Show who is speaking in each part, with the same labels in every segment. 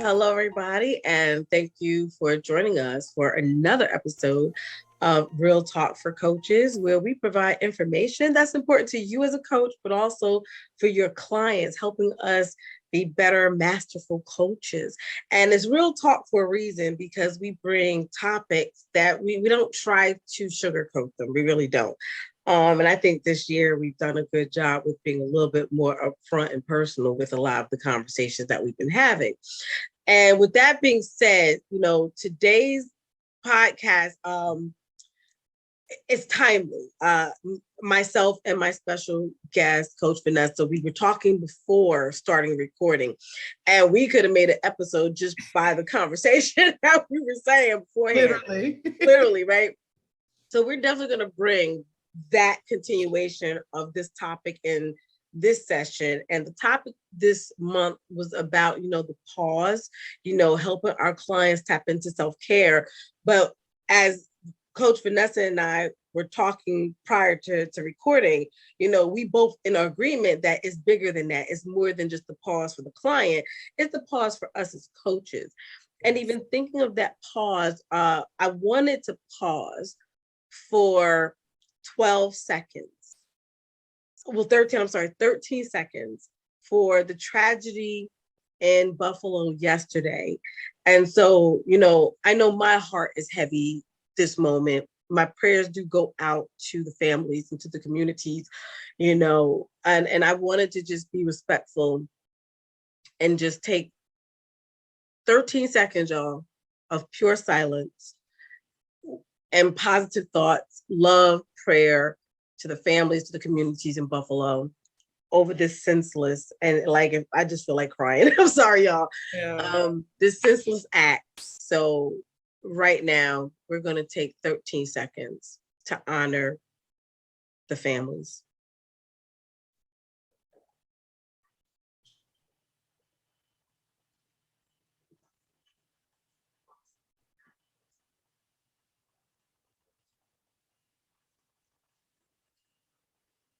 Speaker 1: Hello, everybody, and thank you for joining us for another episode of Real Talk for Coaches, where we provide information that's important to you as a coach, but also for your clients, helping us be better, masterful coaches. And it's Real Talk for a reason because we bring topics that we don't try to sugarcoat them. We really don't. And I think this year we've done a good job with being a little bit more upfront and personal with a lot of the conversations that we've been having. And with that being said, today's podcast is timely. Myself and my special guest, Coach Vanessa, we were talking before starting recording, and we could have made an episode just by the conversation that we were saying beforehand. Literally, right? So we're definitely going to bring that continuation of this topic in this session. And the topic this month was about, the pause, helping our clients tap into self-care. But as Coach Vanessa and I were talking prior to recording, we both in agreement that it's bigger than that. It's more than just the pause for the client. It's the pause for us as coaches. And even thinking of that pause, I wanted to pause for 12 seconds. Well, 13 seconds for the tragedy in Buffalo yesterday. And so, I know my heart is heavy this moment. My prayers do go out to the families and to the communities, and I wanted to just be respectful and just take 13 seconds, y'all, of pure silence and positive thoughts, love, prayer to the families, to the communities in Buffalo over this senseless, and if I just feel like crying. I'm sorry, y'all. Yeah. This senseless act. So right now, we're going to take 13 seconds to honor the families.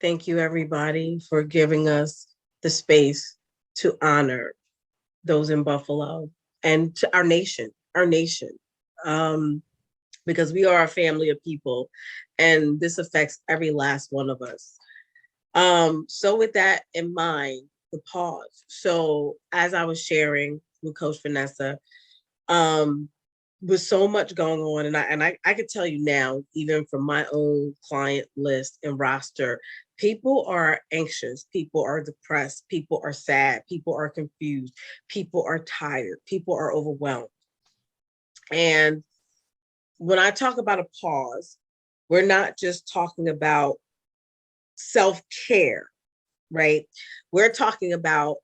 Speaker 1: Thank you, everybody, for giving us the space to honor those in Buffalo and to our nation, because we are a family of people, and this affects every last one of us. So with that in mind, the pause. So as I was sharing with Coach Vanessa, with so much going on, and I could tell you now, even from my own client list and roster, people are anxious, people are depressed, people are sad, people are confused, people are tired, people are overwhelmed. And when I talk about a pause, we're not just talking about self-care, right? We're talking about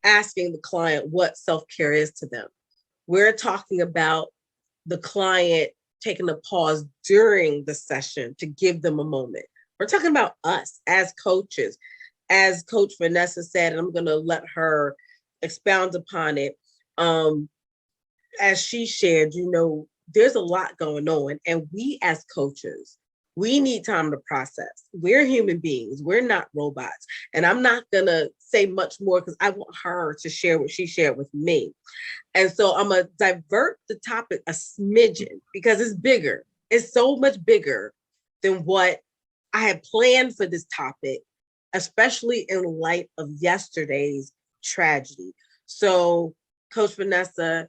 Speaker 1: asking the client what self-care is to them. We're talking about the client taking a pause during the session to give them a moment. We're talking about us as coaches. As Coach Vanessa said, and I'm going to let her expound upon it. As she shared, there's a lot going on, and we as coaches, we need time to process. We're human beings. We're not robots. And I'm not going to say much more because I want her to share what she shared with me. And so I'm going to divert the topic a smidgen because it's bigger. It's so much bigger than what I had planned for this topic, especially in light of yesterday's tragedy. So Coach Vanessa,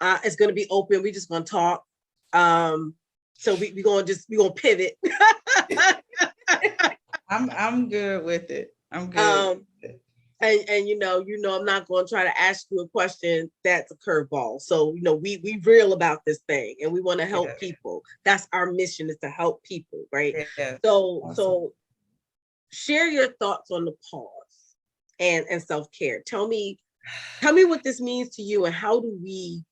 Speaker 1: it's going to be open. We're just going to talk. So we're going to pivot.
Speaker 2: I'm good with it. I'm good.
Speaker 1: And I'm not going to try to ask you a question that's a curveball. So, we real about this thing and we want to help people. That's our mission, is to help people, right? Yeah. So, awesome. So share your thoughts on the pause and self-care. Tell me what this means to you, and how would you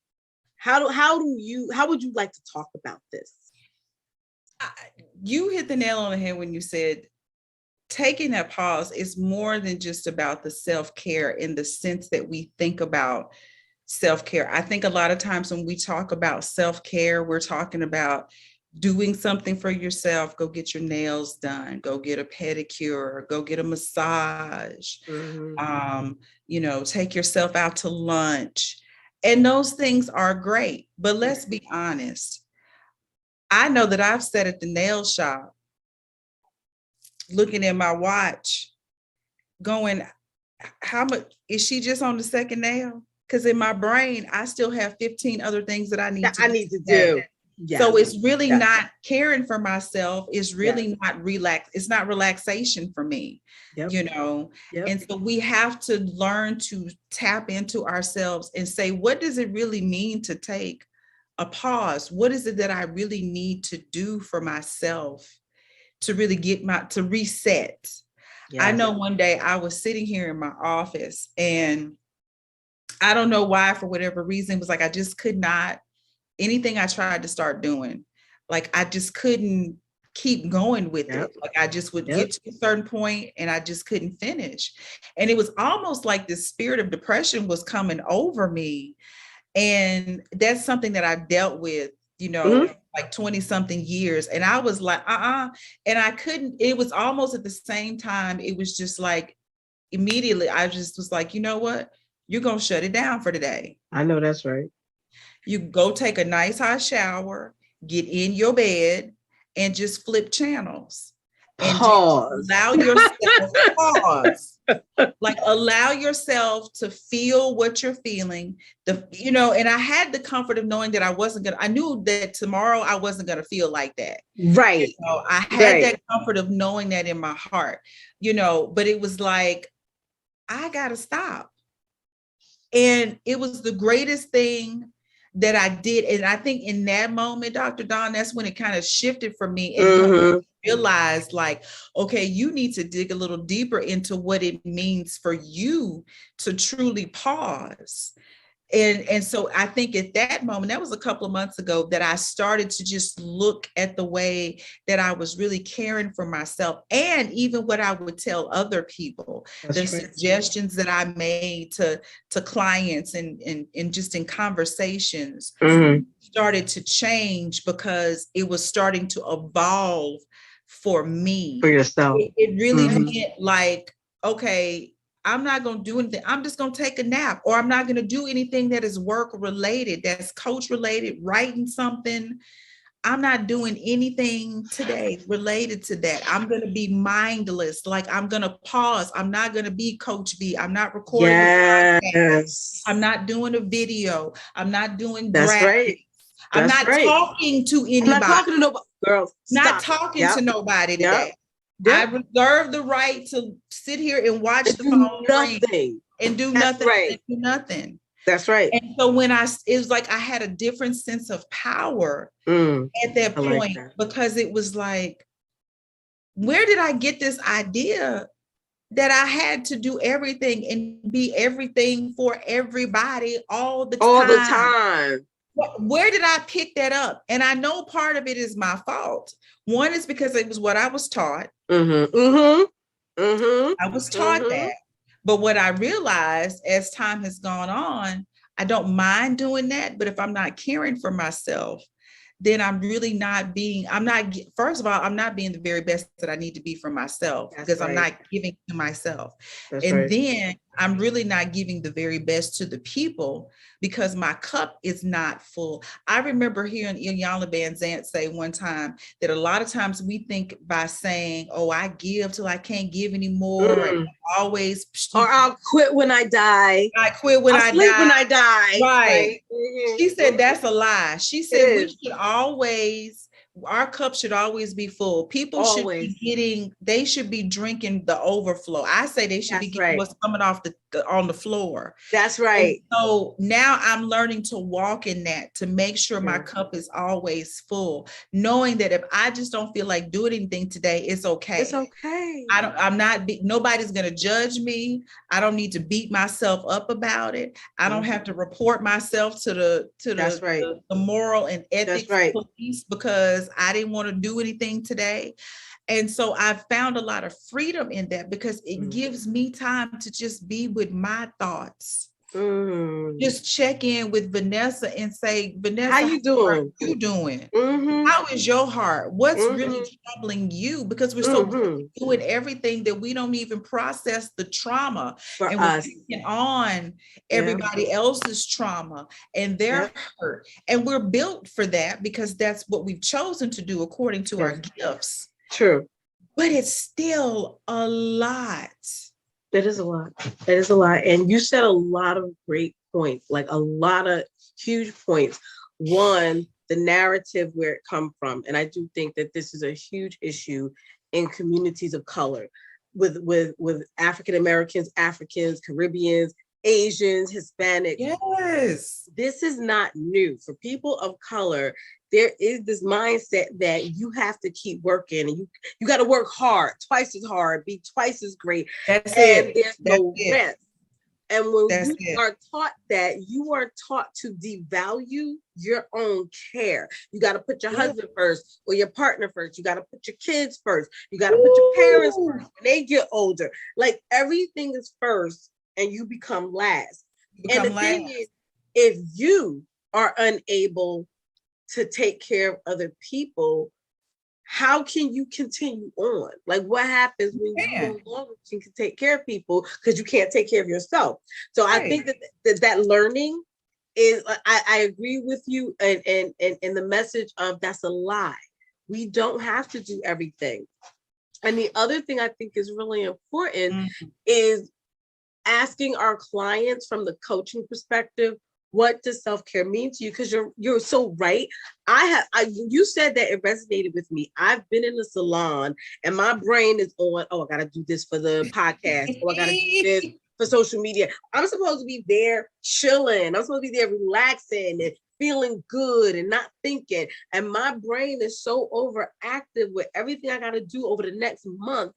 Speaker 1: like to talk about this?
Speaker 2: You hit the nail on the head when you said taking that pause is more than just about the self-care in the sense that we think about self-care. I think a lot of times when we talk about self-care, we're talking about doing something for yourself. Go get your nails done, go get a pedicure, go get a massage, take yourself out to lunch. And those things are great. But let's be honest. I know that I've sat at the nail shop looking at my watch going, how much is she just on the second nail? Because in my brain, I still have 15 other things that I need to do. Yes. So it's really not caring for myself. It's really not it's not relaxation for me, you know? And so we have to learn to tap into ourselves and say, what does it really mean to take a pause? What is it that I really need to do for myself to really to reset? Yes. I know one day I was sitting here in my office and I don't know why, for whatever reason, it was like I just could not, anything I tried to start doing, like I just couldn't keep going with it. Like I just would get to a certain point and I just couldn't finish. And it was almost like this spirit of depression was coming over me. And that's something that I dealt with, you know, like 20 something years. And I was like, and I couldn't, it was almost at the same time. It was just like, immediately, I just was like, you know what? You're going to shut it down for today.
Speaker 1: I know that's right.
Speaker 2: You go take a nice hot shower, get in your bed and just flip channels. And
Speaker 1: pause.
Speaker 2: Allow yourself pause. Like allow yourself to feel what you're feeling. You know, and I had the comfort of knowing that I knew that tomorrow I wasn't going to feel like that.
Speaker 1: Right.
Speaker 2: You know, I had that comfort of knowing that in my heart, you know, but it was like, I got to stop. And it was the greatest thing that I did. And I think in that moment, Dr. Dawn, that's when it kind of shifted for me and realized like, okay, you need to dig a little deeper into what it means for you to truly pause. And so I think at that moment, that was a couple of months ago, that I started to just look at the way that I was really caring for myself and even what I would tell other people, suggestions that I made to clients and just in conversations started to change because it was starting to evolve for me.
Speaker 1: For yourself.
Speaker 2: It really meant like, okay, I'm not going to do anything. I'm just going to take a nap, or I'm not going to do anything that is work related, that's coach related, writing something. I'm not doing anything today related to that. I'm going to be mindless. Like I'm going to pause. I'm not going to be Coach B. I'm not recording.
Speaker 1: Yes.
Speaker 2: I'm not doing a video. I'm not doing
Speaker 1: That's
Speaker 2: graphics.
Speaker 1: right.
Speaker 2: I'm not talking to anybody. I'm
Speaker 1: not talking to nobody. Girl,
Speaker 2: not talking to nobody today. I reserve the right to sit here and watch the phone ring and do nothing. And do nothing.
Speaker 1: That's right.
Speaker 2: And so when it was like I had a different sense of power at that point, because it was like, where did I get this idea that I had to do everything and be everything for everybody all the time?
Speaker 1: All the time.
Speaker 2: Where did I pick that up? And I know part of it is my fault. One is because it was what I was taught. I was taught that. But what I realized as time has gone on, I don't mind doing that. But if I'm not caring for myself, then I'm really not first of all, I'm not being the very best that I need to be for myself. Because I'm not giving to myself. Then I'm really not giving the very best to the people because my cup is not full. I remember hearing Iyanla Vanzant say one time that a lot of times we think by saying, oh, I give till I can't give anymore. And always.
Speaker 1: Or I'll quit when I die.
Speaker 2: I quit when I
Speaker 1: sleep
Speaker 2: die.
Speaker 1: when I die.
Speaker 2: Right. She said that's a lie. She said we should our cup should always be full. People should be drinking the overflow. I say they should be getting what's coming off on the floor.
Speaker 1: That's right.
Speaker 2: And so now I'm learning to walk in that, to make sure my cup is always full, knowing that if I just don't feel like doing anything today, it's okay.
Speaker 1: It's okay.
Speaker 2: Nobody's going to judge me. I don't need to beat myself up about it. I don't have to report myself to the moral and ethics police because I didn't want to do anything today. And so I've found a lot of freedom in that because it gives me time to just be with my thoughts. Just check in with Vanessa and say, Vanessa,
Speaker 1: how you doing?
Speaker 2: How are you doing?
Speaker 1: Mm-hmm.
Speaker 2: How is your heart? What's
Speaker 1: Mm-hmm.
Speaker 2: really troubling you? Because we're so busy doing everything that we don't even process the trauma.
Speaker 1: For
Speaker 2: and
Speaker 1: us.
Speaker 2: We're taking on everybody else's trauma and their hurt. And we're built for that because that's what we've chosen to do according to our gifts.
Speaker 1: True.
Speaker 2: But it's still a lot.
Speaker 1: It is a lot. It is a lot. And you said a lot of great points, like a lot of huge points. One, the narrative where it come from. And I do think that this is a huge issue in communities of color with African Americans, Africans, Caribbeans, Asians, Hispanics.
Speaker 2: Yes.
Speaker 1: This is not new. For people of color, there is this mindset that you have to keep working and you got to work hard, twice as hard, be twice as great.
Speaker 2: That's
Speaker 1: and
Speaker 2: it.
Speaker 1: There's no rest. And when you are taught that, you are taught to devalue your own care. You got to put your husband first or your partner first. You got to put your kids first. You got to put your parents first when they get older. Like everything is first and you become last. Thing is, if you are unable to take care of other people, how can you continue on? Like what happens when you no longer can take care of people because you can't take care of yourself? So I think that learning is, I agree with you and the message of that's a lie. We don't have to do everything. And the other thing I think is really important is asking our clients from the coaching perspective, what does self-care mean to you? Because you're so right. You said that it resonated with me. I've been in the salon and my brain is on, I gotta do this for the podcast. I gotta do this for social media. I'm supposed to be there chilling. I'm supposed to be there relaxing and feeling good and not thinking. And my brain is so overactive with everything I gotta do over the next month.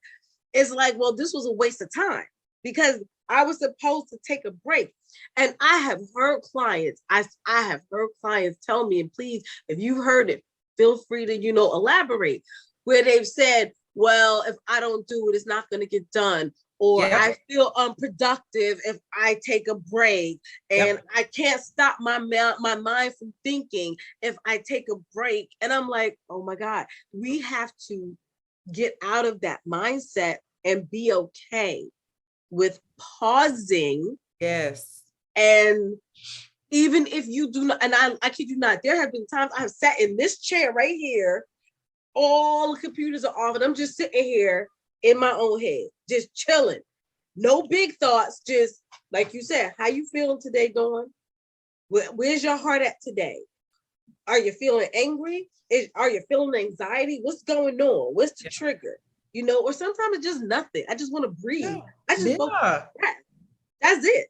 Speaker 1: It's like, well, this was a waste of time because I was supposed to take a break. And I have heard clients, I have heard clients tell me, and please, if you've heard it, feel free to, elaborate, where they've said, well, if I don't do it, it's not going to get done. Or I feel unproductive if I take a break. And I can't stop my mind from thinking if I take a break. And I'm like, oh my God, we have to get out of that mindset and be okay with pausing.
Speaker 2: Yes.
Speaker 1: And even if you do not, and I kid you not, there have been times I have sat in this chair right here, all the computers are off, and I'm just sitting here in my own head, just chilling. No big thoughts, just like you said, how you feeling today, Dawn? Where's your heart at today? Are you feeling angry? Are you feeling anxiety? What's going on? What's the trigger? Or sometimes it's just nothing. I just want to breathe. I just go for breath. That's it.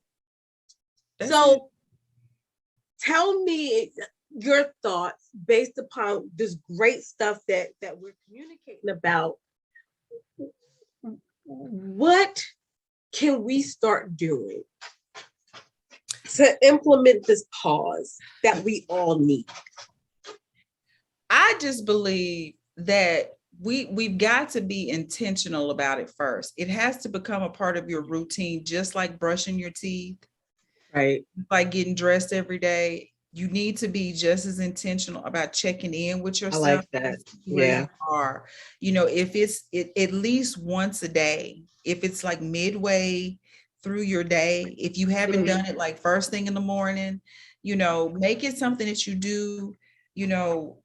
Speaker 1: Tell me your thoughts based upon this great stuff that we're communicating about. What can we start doing to implement this pause that we all need?
Speaker 2: I just believe that we've got to be intentional about it first. It has to become a part of your routine, just like brushing your teeth.
Speaker 1: Right.
Speaker 2: Like getting dressed every day. You need to be just as intentional about checking in with yourself.
Speaker 1: I like that.
Speaker 2: Where you are. If it's at least once a day, if it's like midway through your day, if you haven't done it like first thing in the morning, make it something that you do,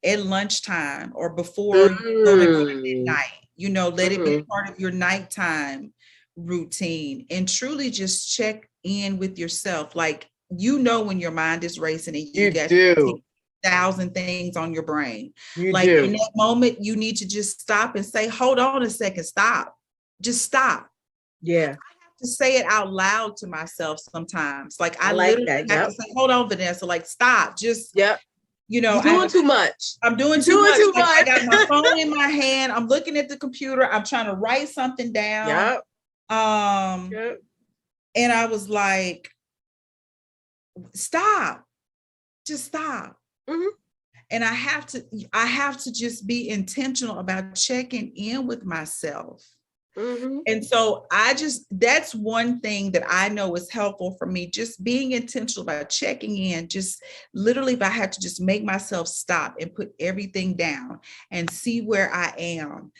Speaker 2: at lunchtime or before you go to midnight. Let it be part of your nighttime routine and truly just check in with yourself. Like, when your mind is racing and you got 1,000 things on your brain. In that moment, you need to just stop and say, hold on a second, stop. Just stop.
Speaker 1: Yeah.
Speaker 2: I have to say it out loud to myself sometimes. Like I
Speaker 1: like
Speaker 2: literally
Speaker 1: that.
Speaker 2: have to say, hold on, Vanessa, like stop. Just
Speaker 1: you're doing too much.
Speaker 2: I'm doing too much. I got my phone in my hand. I'm looking at the computer. I'm trying to write something down. And I was like, stop, just stop. And I have to just be intentional about checking in with myself.
Speaker 1: Mm-hmm.
Speaker 2: And so that's one thing that I know is helpful for me, just being intentional about checking in, just literally if I had to just make myself stop and put everything down and see where I am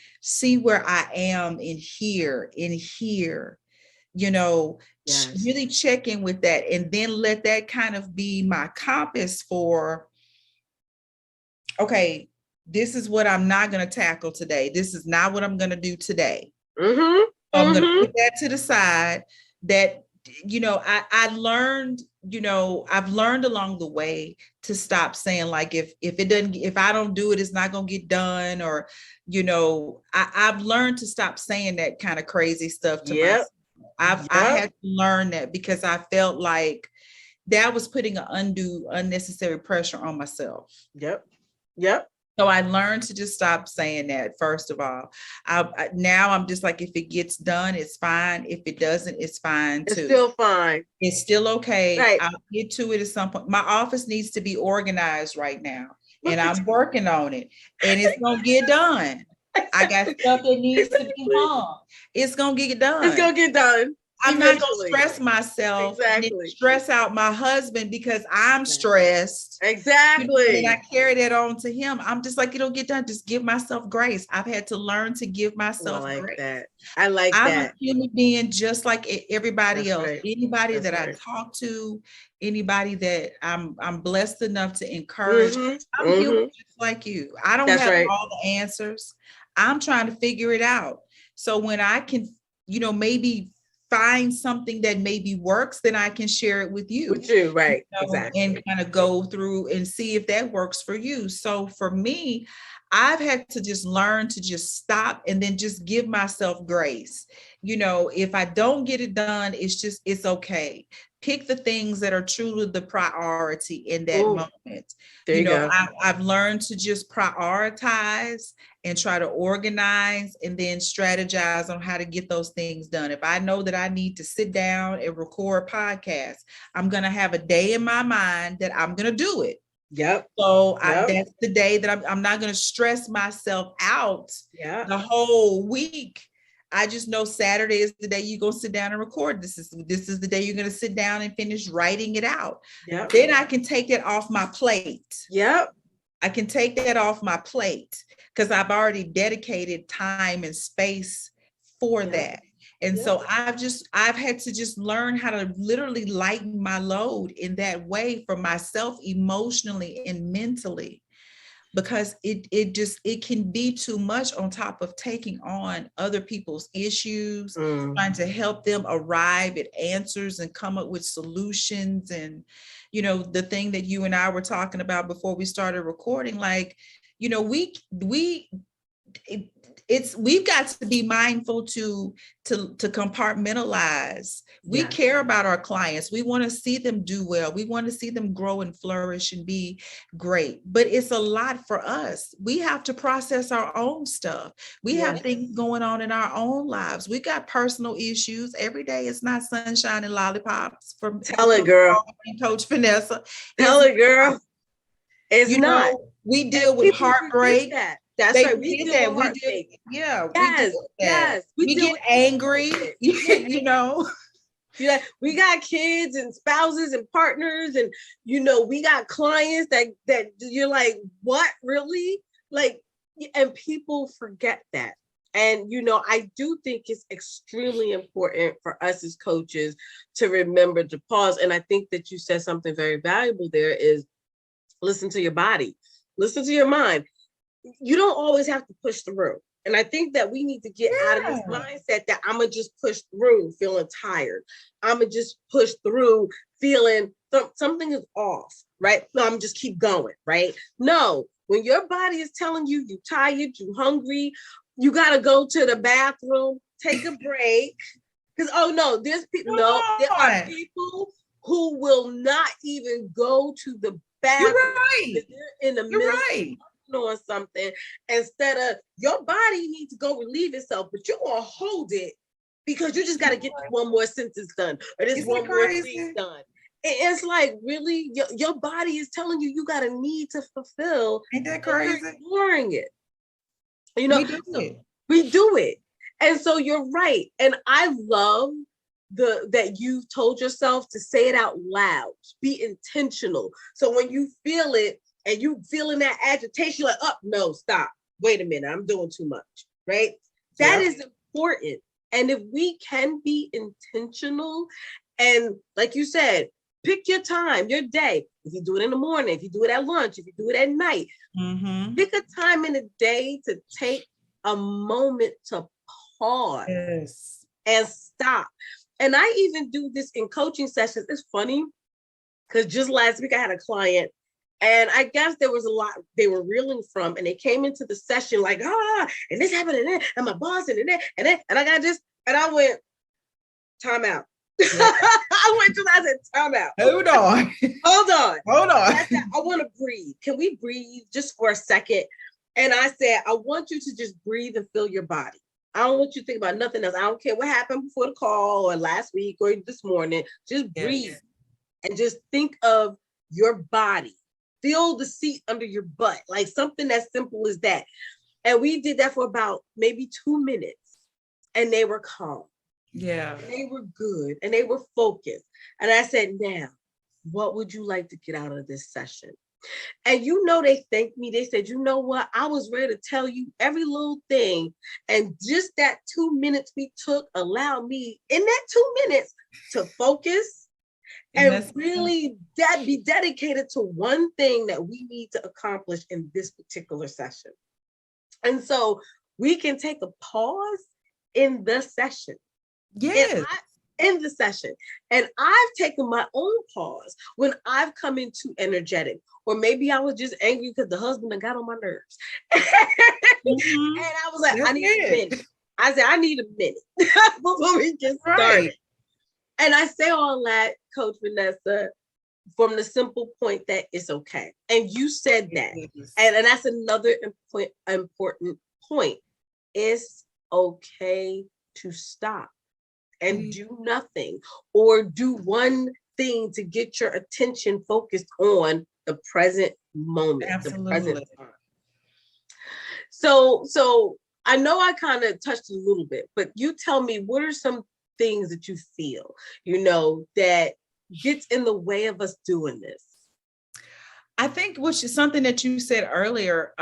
Speaker 2: in here,
Speaker 1: Yes.
Speaker 2: really check in with that, and then let that kind of be my compass for, okay, this is what I'm not going to tackle today. This is not what I'm going to do today.
Speaker 1: Mm-hmm.
Speaker 2: So I'm going to put that to the side. That, I learned, I've learned along the way to stop saying like, if I don't do it, it's not going to get done. Or, I've learned to stop saying that kind of crazy stuff to myself. I had to learn that, because I felt like that was putting unnecessary pressure on myself.
Speaker 1: Yep.
Speaker 2: So I learned to just stop saying that. First of all, now I'm just like, if it gets done, it's fine. If it doesn't, it's fine too.
Speaker 1: It's still fine.
Speaker 2: It's still okay.
Speaker 1: Right.
Speaker 2: I'll get to it at some point. My office needs to be organized right now, and I'm working on it, and it's gonna get done. I got stuff that needs to be hung. It's gonna get done.
Speaker 1: It's gonna get done.
Speaker 2: I'm not going to stress myself and stress out my husband because I'm stressed.
Speaker 1: Exactly.
Speaker 2: And I carry that on to him. I'm just like, it'll get done. Just give myself grace. I've had to learn to give myself grace.
Speaker 1: I like
Speaker 2: I'm
Speaker 1: that.
Speaker 2: a human being just like everybody else.
Speaker 1: Right.
Speaker 2: Anybody that I talk to, anybody that I'm blessed enough to encourage. I'm human just like you. I don't have all the answers. I'm trying to figure it out. So when I can, maybe find something that maybe works, then I can share it with you.
Speaker 1: Right. Exactly.
Speaker 2: And kind of go through and see if that works for you. So for me, I've had to just learn to just stop and then just give myself grace. If I don't get it done, it's okay. Pick the things that are truly the priority in that moment.
Speaker 1: There you go.
Speaker 2: I've learned to just prioritize and try to organize and then strategize on how to get those things done. If I know that I need to sit down and record podcasts, I'm going to have a day in my mind that I'm going to do it.
Speaker 1: Yep.
Speaker 2: So that's the day that I'm not going to stress myself out the whole week. I just know Saturday is the day you're going to sit down and record. This is the day you're going to sit down and finish writing it out.
Speaker 1: Yep.
Speaker 2: Then I can take that off my plate.
Speaker 1: Yep.
Speaker 2: I can take that off my plate because I've already dedicated time and space for that. And so I've had to just learn how to literally lighten my load in that way for myself, emotionally and mentally, because it can be too much on top of taking on other people's issues, trying to help them arrive at answers and come up with solutions. And, the thing that you and I were talking about before we started recording, like, we've got to be mindful to compartmentalize. We care about our clients. We want to see them do well. We want to see them grow and flourish and be great. But it's a lot for us. We have to process our own stuff. We have things going on in our own lives. We got personal issues. Every day it's not sunshine and lollipops.
Speaker 1: Tell it, girl.
Speaker 2: Coach Vanessa.
Speaker 1: Tell it, girl. It's not.
Speaker 2: We deal with heartbreak.
Speaker 1: That's right. We do that. We do.
Speaker 2: Yes. We get angry.
Speaker 1: We got kids and spouses and partners, and we got clients that you're like, what, really? Like, and people forget that. And I do think it's extremely important for us as coaches to remember to pause. And I think that you said something very valuable there is listen to your body, listen to your mind. You don't always have to push through. And I think that we need to get out of this mindset that I'm going to just push through feeling tired. I'm going to just push through feeling something is off, right? No, I'm just keep going, right? No, when your body is telling you you're tired, you're hungry, you got to go to the bathroom, take a break. Because, there's people, there are people who will not even go to the bathroom.
Speaker 2: You're right.
Speaker 1: They're in the middle or something, instead of your body needs to go relieve itself, but you're gonna hold it because you just got to get one more sentence done or this one more thing done. It's like, really, your body is telling you got a need to fulfill.
Speaker 2: Ain't that crazy?
Speaker 1: You're ignoring it.
Speaker 2: We do it.
Speaker 1: We do it. And so you're right. And I love that you've told yourself to say it out loud, be intentional. So when you feel it and you feeling that agitation, you're like, oh, no, stop. Wait a minute, I'm doing too much, right? That is important. And if we can be intentional and like you said, pick your time, your day. If you do it in the morning, if you do it at lunch, if you do it at night, pick a time in the day to take a moment to pause and stop. And I even do this in coaching sessions. It's funny because just last week I had a client and I guess there was a lot they were reeling from, and they came into the session like, and this happened, and my boss, and I went, time out. I said, time out.
Speaker 2: Hold on.
Speaker 1: I said, I want to breathe. Can we breathe just for a second? And I said, I want you to just breathe and feel your body. I don't want you to think about nothing else. I don't care what happened before the call or last week or this morning. Just breathe and just think of your body. Feel the seat under your butt, like something as simple as that. And we did that for about maybe 2 minutes, and they were calm.
Speaker 2: Yeah.
Speaker 1: And they were good, and they were focused. And I said, now, what would you like to get out of this session? And they thanked me. They said, you know what? I was ready to tell you every little thing. And just that 2 minutes we took allowed me in that 2 minutes to focus and really be dedicated to one thing that we need to accomplish in this particular session. And so we can take a pause in the session.
Speaker 2: Yes.
Speaker 1: In the session. And I've taken my own pause when I've come in too energetic, or maybe I was just angry because the husband got on my nerves. And I was like, I need a minute. I said, I need a minute before we get started. Right. And I say all that, Coach Vanessa, from the simple point that it's okay. And you said that. And that's another important point. It's okay to stop and do nothing, or do one thing to get your attention focused on the present moment.
Speaker 2: Absolutely.
Speaker 1: The present time. So I know I kind of touched a little bit, but you tell me, what are some things that you feel, that gets in the way of us doing this?
Speaker 2: I think, which is something that you said earlier,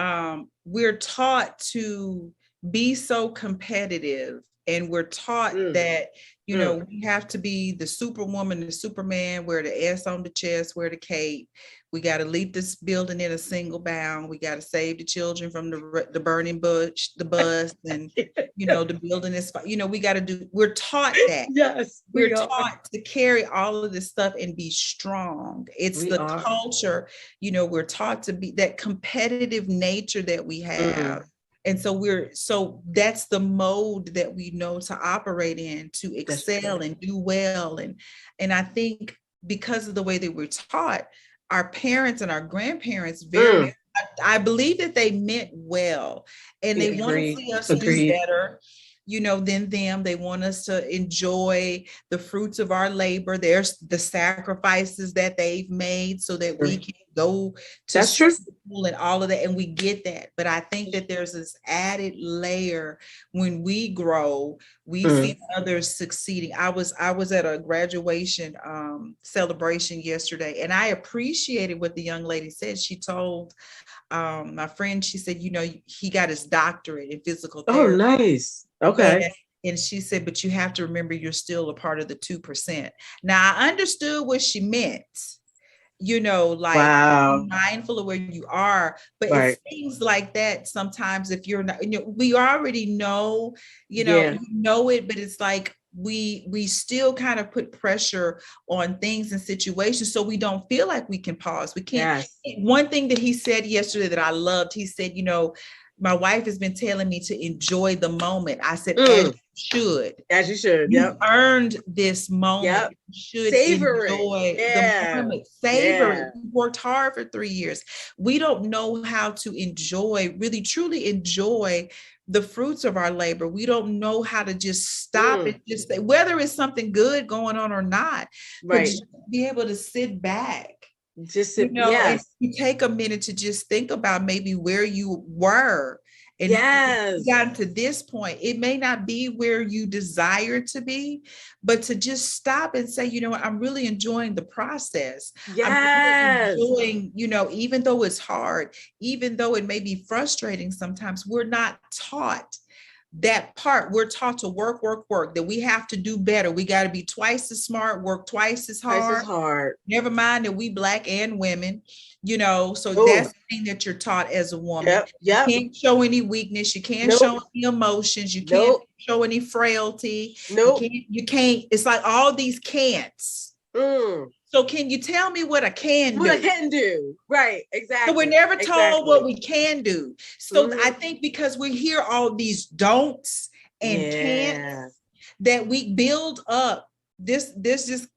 Speaker 2: we're taught to be so competitive, and we're taught that, we have to be the superwoman, the Superman, wear the S on the chest, wear the cape. We got to leave this building in a single bound. We got to save the children from the burning bus, and, the building is, we got to do, we're taught that.
Speaker 1: Yes.
Speaker 2: We're taught to carry all of this stuff and be strong. It's culture, we're taught to be that competitive nature that we have. And so that's the mode that we know to operate in, to excel and do well. And I think because of the way that we're taught, our parents and our grandparents I believe that they meant well, and they want to see us do better, than them. They want us to enjoy the fruits of our labor. There's the sacrifices that they've made so that we can go to school and all of that. And we get that. But I think that there's this added layer when we grow, we see others succeeding. I was at a graduation celebration yesterday, and I appreciated what the young lady said. She told my friend, she said, he got his doctorate in physical therapy.
Speaker 1: Oh, nice. Okay.
Speaker 2: And she said, but you have to remember, you're still a part of the 2%. Now, I understood what she meant,
Speaker 1: wow.
Speaker 2: Be mindful of where you are. But it's things like that. Sometimes if you're not, we already know, you know it, but it's like, we still kind of put pressure on things and situations, so we don't feel like we can pause. We can't. Yes. One thing that he said yesterday that I loved, he said, my wife has been telling me to enjoy the moment. I said, as you should. You earned this moment. Yep. You should enjoy the moment. Savor it. You worked hard for 3 years. We don't know how to enjoy, really, truly enjoy the fruits of our labor. We don't know how to just stop and just say, whether it's something good going on or not, but just be able to sit back. Just and you take a minute to just think about maybe where you were And
Speaker 1: yes,
Speaker 2: you've gotten to this point, it may not be where you desire to be, but to just stop and say, you know what, I'm really enjoying the process. I'm
Speaker 1: yes,
Speaker 2: really enjoying, you know, even though it's hard, even though it may be frustrating sometimes, we're not taught that part. We're taught to work, that we have to do better. We got to be twice as smart, work twice as hard.
Speaker 1: twice as hard.
Speaker 2: Never mind that we Black and women, you know, so
Speaker 1: Ooh.
Speaker 2: that's the thing that you're taught as a woman.
Speaker 1: Yep.
Speaker 2: You can't show any weakness. You can't show any emotions. You can't show any frailty. You can't. It's like all these can'ts. So can you tell me what I can do?
Speaker 1: What I can do. Right. Exactly.
Speaker 2: So we're never told what we can do. So I think because we hear all these don'ts and can'ts, that we build up this is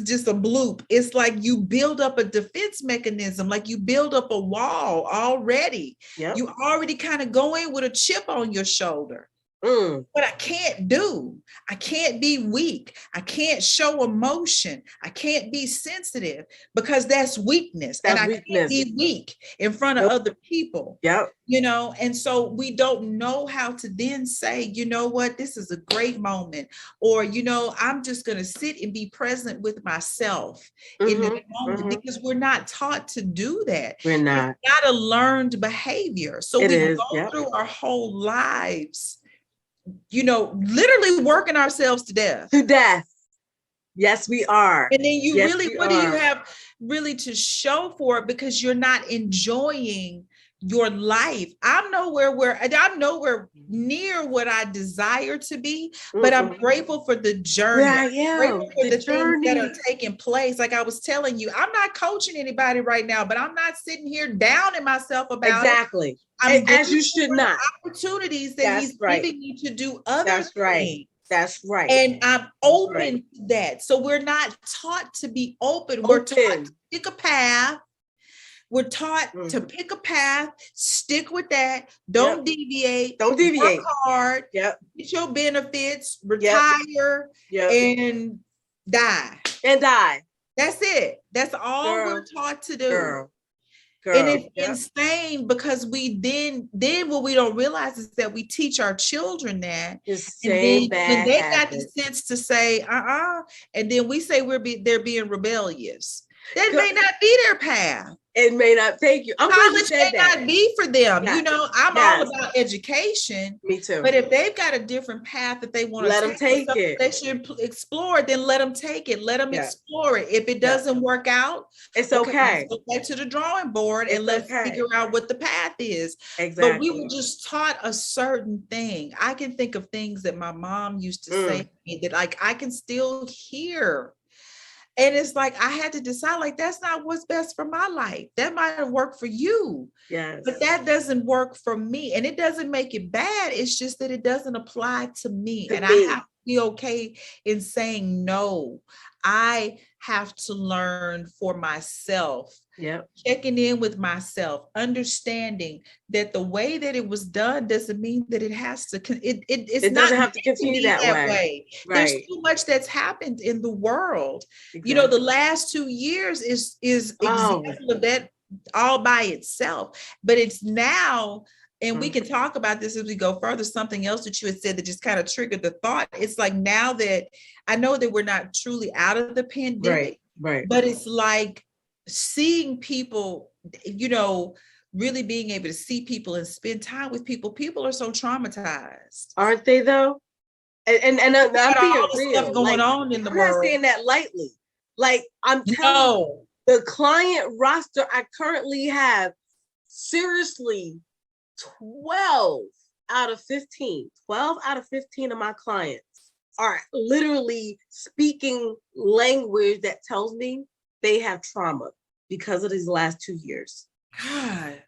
Speaker 2: just a bloop. It's like you build up a defense mechanism, like you build up a wall already. Yep. You already kind of go in with a chip on your shoulder. But I can't do. I can't be weak. I can't show emotion. I can't be sensitive because that's weakness. And I can't be weak in front of other people. Yep. You know, and so we don't know how to then say, you know what, this is a great moment. Or, you know, I'm just going to sit and be present with myself in that moment because we're not taught to do that.
Speaker 1: We're not.
Speaker 2: It's not a learned behavior. So we go through our whole lives, you know, literally working ourselves to death.
Speaker 1: To death. Yes, we are.
Speaker 2: And then you what do you have really to show for it because you're not enjoying your life? I'm nowhere near what I desire to be, but I'm grateful for the journey.
Speaker 1: Yeah, I am.
Speaker 2: Grateful for the things that are taking place. Like I was telling you, I'm not coaching anybody right now, but I'm not sitting here downing myself about it.
Speaker 1: As you should not.
Speaker 2: Opportunities that he's giving you to do other things.
Speaker 1: That's right.
Speaker 2: And I'm open to that. So we're not taught to be open. We're taught to pick a path. We're taught to pick a path, stick with that. Don't deviate.
Speaker 1: Don't deviate.
Speaker 2: Work hard. Get your benefits, retire, and die. That's it. That's all we're taught to do. Girl. And it's insane because we then what we don't realize is that we teach our children that. And then when they got the sense to say, and then we say they're being rebellious. That may not be their path.
Speaker 1: It may not. Thank you.
Speaker 2: College may not be for them. You know, I'm all about education.
Speaker 1: Me too.
Speaker 2: But if they've got a different path that they want to
Speaker 1: let them take it,
Speaker 2: they should explore it. Then let them take it. Let them explore it. If it doesn't work out,
Speaker 1: it's okay.
Speaker 2: Let's go back to the drawing board and let's figure out what the path is.
Speaker 1: Exactly.
Speaker 2: But we were just taught a certain thing. I can think of things that my mom used to say to me that like I can still hear. And it's like, I had to decide, like, that's not what's best for my life. That might have worked for you.
Speaker 1: Yes.
Speaker 2: But that doesn't work for me. And it doesn't make it bad. It's just that it doesn't apply to me. I have to be okay in saying no. I have to learn for myself. Checking in with myself, understanding that the way that it was done doesn't mean that it has to. It
Speaker 1: doesn't have to continue that way.
Speaker 2: Right. There's too much that's happened in the world. Exactly. You know, the last 2 years is example of that all by itself. But it's now, and we can talk about this as we go further. Something else that you had said that just kind of triggered the thought. It's like now that I know that we're not truly out of the pandemic,
Speaker 1: right.
Speaker 2: But it's like seeing people, you know, really being able to see people and spend time with people. People are so traumatized,
Speaker 1: aren't they? Though, and I'm being real.
Speaker 2: Stuff going on in the world.
Speaker 1: I'm not saying that lightly. Like I'm telling you, the client roster I currently have, seriously, 12 out of 15 of my clients are literally speaking language that tells me they have trauma because of these last 2 years.
Speaker 2: God,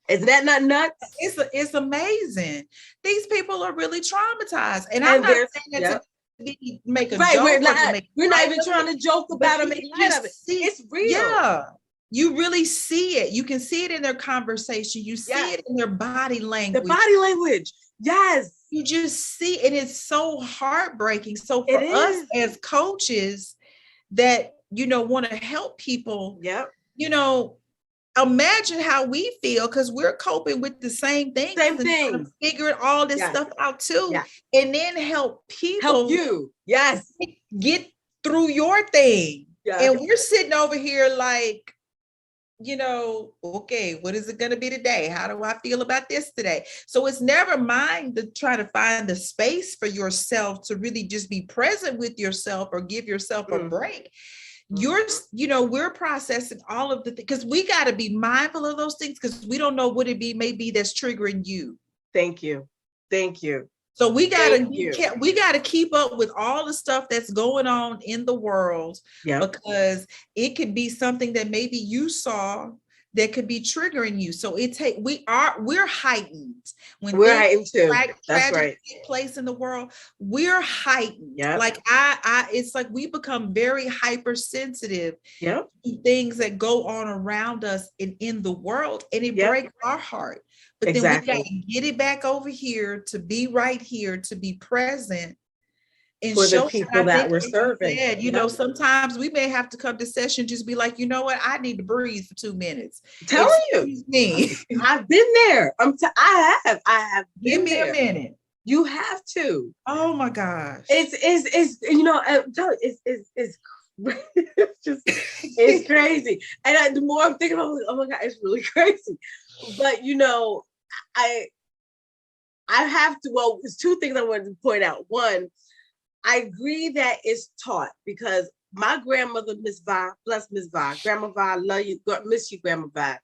Speaker 1: isn't that not nuts?
Speaker 2: It's amazing. These people are really traumatized, and I'm not saying that to make a joke.
Speaker 1: We're not even trying to joke about it, make light of it. It's real.
Speaker 2: Yeah, you really see it. You can see it in their conversation. You see it in their body language.
Speaker 1: The body language. Yes.
Speaker 2: You just see, and it's so heartbreaking. So for us as coaches that, you know, want to help people, you know, imagine how we feel, because we're coping with the same things
Speaker 1: Same
Speaker 2: and trying to
Speaker 1: thing.
Speaker 2: figure all this stuff out too. And then help people
Speaker 1: you. Yes.
Speaker 2: Get through your thing.
Speaker 1: Yes.
Speaker 2: And we're sitting over here like, you know, okay, what is it going to be today? How do I feel about this today? So it's never mind to try to find the space for yourself to really just be present with yourself or give yourself a break. We're processing all of the things, because we got to be mindful of those things, because we don't know what it maybe that's triggering you.
Speaker 1: Thank you.
Speaker 2: So we gotta keep up with all the stuff that's going on in the world, because it could be something that maybe you saw that could be triggering you. So we're heightened when
Speaker 1: we're heightened too. That's right.
Speaker 2: Take place in the world. We're heightened.
Speaker 1: Yep.
Speaker 2: Like it's like we become very hypersensitive
Speaker 1: to
Speaker 2: things that go on around us in the world, and it breaks our heart. But then we got to get it back over here to be right here, to be present and
Speaker 1: for
Speaker 2: show
Speaker 1: the people that we're serving.
Speaker 2: Sometimes we may have to come to session, just be like, you know what, I need to breathe for 2 minutes.
Speaker 1: Telling you, I've been there. I have.
Speaker 2: Give me a minute.
Speaker 1: You have to.
Speaker 2: Oh my gosh.
Speaker 1: It's it's crazy. And the more I'm thinking, I'm like, oh my God, it's really crazy. But I have to, well, there's two things I wanted to point out. One, I agree that it's taught, because my grandmother, Miss Vi, bless Miss Vi, Grandma Vi, love you, miss you, Grandma Vi.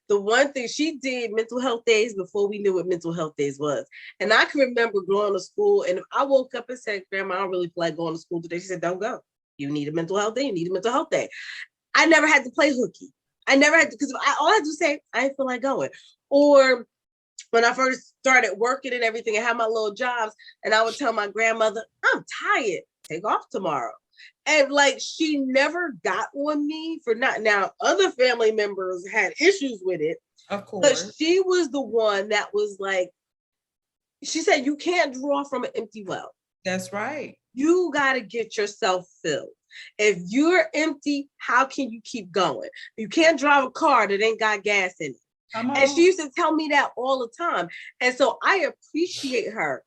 Speaker 1: The one thing she did, mental health days, before we knew what mental health days was. And I can remember going to school, and if I woke up and said, Grandma, I don't really feel like going to school today, she said, don't go. You need a mental health day. You need a mental health day. I never had to play hooky. I never had to, because all I had to say, I didn't feel like going. Or when I first started working and everything, I had my little jobs, and I would tell my grandmother, I'm tired, take off tomorrow. And like, she never got on me for not. Now, other family members had issues with it,
Speaker 2: of course,
Speaker 1: but she was the one that was like, she said, you can't draw from an empty well.
Speaker 2: That's right.
Speaker 1: You got to get yourself filled. If you're empty, how can you keep going? You can't drive a car that ain't got gas in it. And she used to tell me that all the time. And so I appreciate her.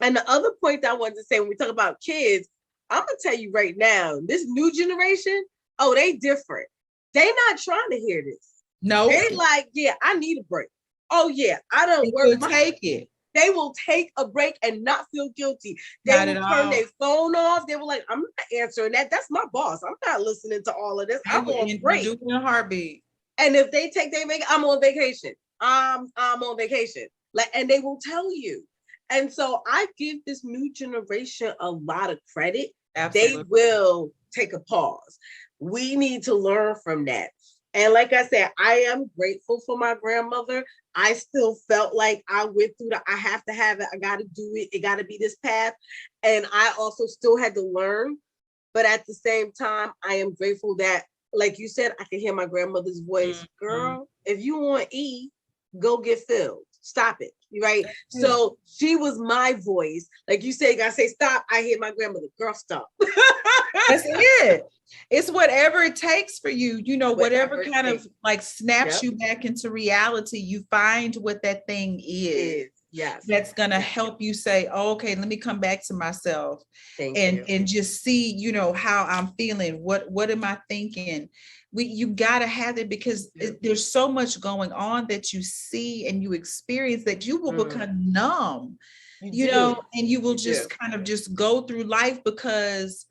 Speaker 1: And the other point that I wanted to say, when we talk about kids, I'm going to tell you right now, this new generation, they different. They not trying to hear this.
Speaker 2: No.
Speaker 1: They like, yeah, I need a break. Oh yeah, I don't work.
Speaker 2: Take it.
Speaker 1: They will take a break and not feel guilty. They will turn their phone off. They were like, I'm not answering that. That's my boss. I'm not listening to all of this. I'm on break.
Speaker 2: Do in a heartbeat.
Speaker 1: And if they take their vacation, I'm on vacation. I'm on vacation. And they will tell you. And so I give this new generation a lot of credit. Absolutely. They will take a pause. We need to learn from that. And like I said, I am grateful for my grandmother. I still felt like I went through I have to have it. I got to do it. It got to be this path. And I also still had to learn. But at the same time, I am grateful that, like you said, I can hear my grandmother's voice. Mm-hmm. Girl, if you want E, go get filled. Stop it. Right. Mm-hmm. So she was my voice. Like you say, you gotta say stop. I hear my grandmother. Girl, stop.
Speaker 2: That's it. It's whatever it takes for you, whatever kind of like snaps you back into reality. You find what that thing is.
Speaker 1: Yes.
Speaker 2: That's gonna help you say, okay, let me come back to myself and just see, how I'm feeling. What am I thinking? You gotta have it, because there's so much going on that you see and you experience that you will become numb, and you will just kind of just go through life, because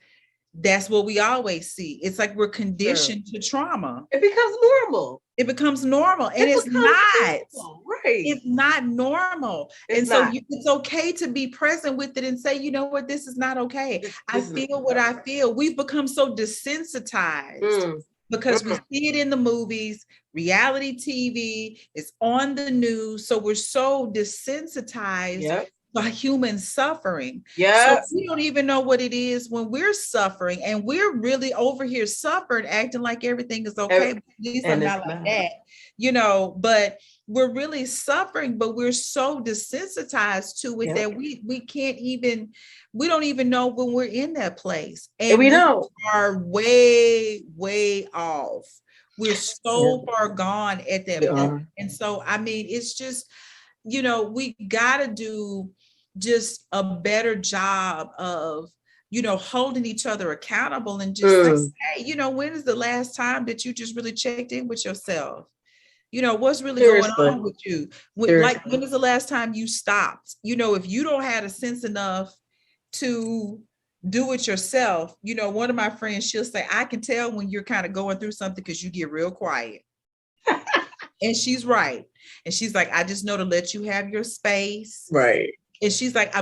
Speaker 2: that's what we always see. It's like we're conditioned to trauma.
Speaker 1: It becomes normal.
Speaker 2: And it's not.
Speaker 1: Normal. Right.
Speaker 2: It's not normal. It's okay to be present with it and say, you know what, this is not okay. I feel what I feel. We've become so desensitized because we see it in the movies, reality TV, it's on the news. So we're so desensitized by human suffering. So we don't even know what it is when we're suffering, and we're really over here suffering, acting like everything is okay. But at least I'm not like that, but we're really suffering, but we're so desensitized to it that we don't even know when we're in that place. And we are way, way off. We're so far gone at that point. And so, I mean, it's just, we got to do just a better job of, holding each other accountable and just say, when is the last time that you just really checked in with yourself? What's really going on with you? When is the last time you stopped? If you don't have a sense enough to do it yourself, one of my friends, she'll say, I can tell when you're kind of going through something because you get real quiet. And she's right. And she's like, I just know to let you have your space.
Speaker 1: Right.
Speaker 2: And she's like,